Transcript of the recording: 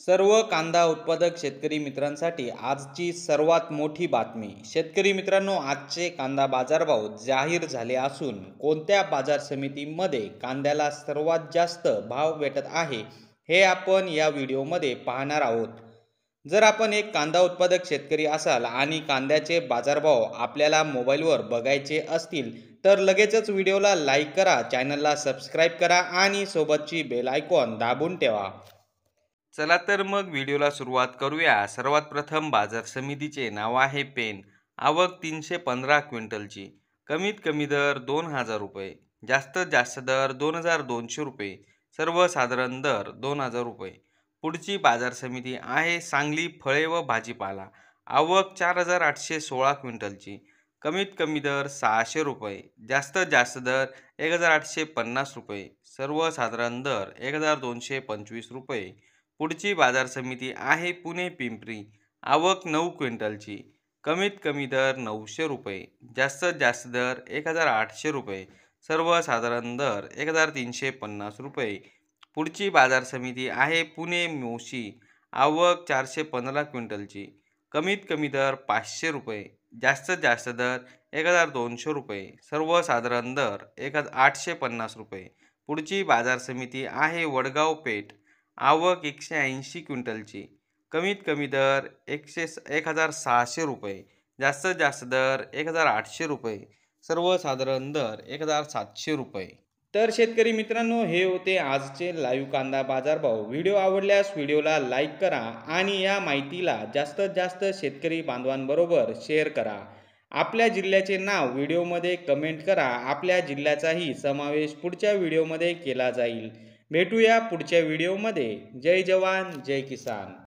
सर्व कांदा उत्पादक शेतकरी मित्रांसाठी आजची सर्वात मोठी बातमी। शेतकरी मित्रांनो, आजचे कांदा बाजारभाव जाहीर झाले असून कोणत्या बाजार समितीमध्ये कांद्याला सर्वात जास्त भाव भेटत आहे हे आपण या व्हिडिओमध्ये पाहणार आहोत। जर आपण एक कांदा उत्पादक शेतकरी असाल आणि कांद्याचे बाजारभाव आपल्याला मोबाईलवर बघायचे असतील तर लगेचच व्हिडिओला लाईक करा, चॅनलला सबस्क्राईब करा आणि सोबतची बेल आयकॉन दाबून ठेवा। चला तर मग व्हिडिओला सुरुवात करूया। सर्वात प्रथम बाजार समितीचे नाव आहे पेन। आवक 315 क्विंटलची। कमीत कमी दर 2000 रुपये, जास्तीत जास्त दर 2200 रुपये, सर्वसाधारण दर 2000 रुपये। पुढची बाजार समिती आहे सांगली फळे व भाजीपाला। आवक 4816 क्विंटलची। कमीत कमी दर 600 रुपये, जास्तीत जास्त दर 1850 रुपये, सर्वसाधारण दर 1225 रुपये। पुढची बाजार समिती आहे पुणे पिंपरी। आवक 9 क्विंटलची। कमीत कमी दर 900 रुपये, जास्तीत जास्त दर 1800 रुपये, सर्वसाधारण दर 1350 रुपये। पुढची बाजार समिती आहे पुणे मोशी। आवक 415 क्विंटलची। कमीत कमी दर 500 रुपये, जास्तीत जास्त दर 1200 रुपये, सर्वसाधारण दर 850 रुपये। पुढची बाजार समिती आहे वडगाव पेठ। आवक 180 क्विंटलची। कमीत कमी दर 1600 रुपये, जास्तीत जास्त दर 1800 रुपये, सर्वसाधारण दर 1700 रुपये। तर शेतकरी मित्रांनो, हे होते आजचे लाईव्ह कांदा बाजारभाव। व्हिडिओ आवडल्यास व्हिडिओला लाईक करा आणि या माहितीला जास्तीत जास्त शेतकरी बांधवांबरोबर शेअर करा। आपल्या जिल्ह्याचे नाव व्हिडिओमध्ये कमेंट करा, आपल्या जिल्ह्याचाही समावेश पुढच्या व्हिडिओमध्ये केला जाईल। भेटूया पुढच्या व्हिडिओमध्ये। जय जवान जय किसान।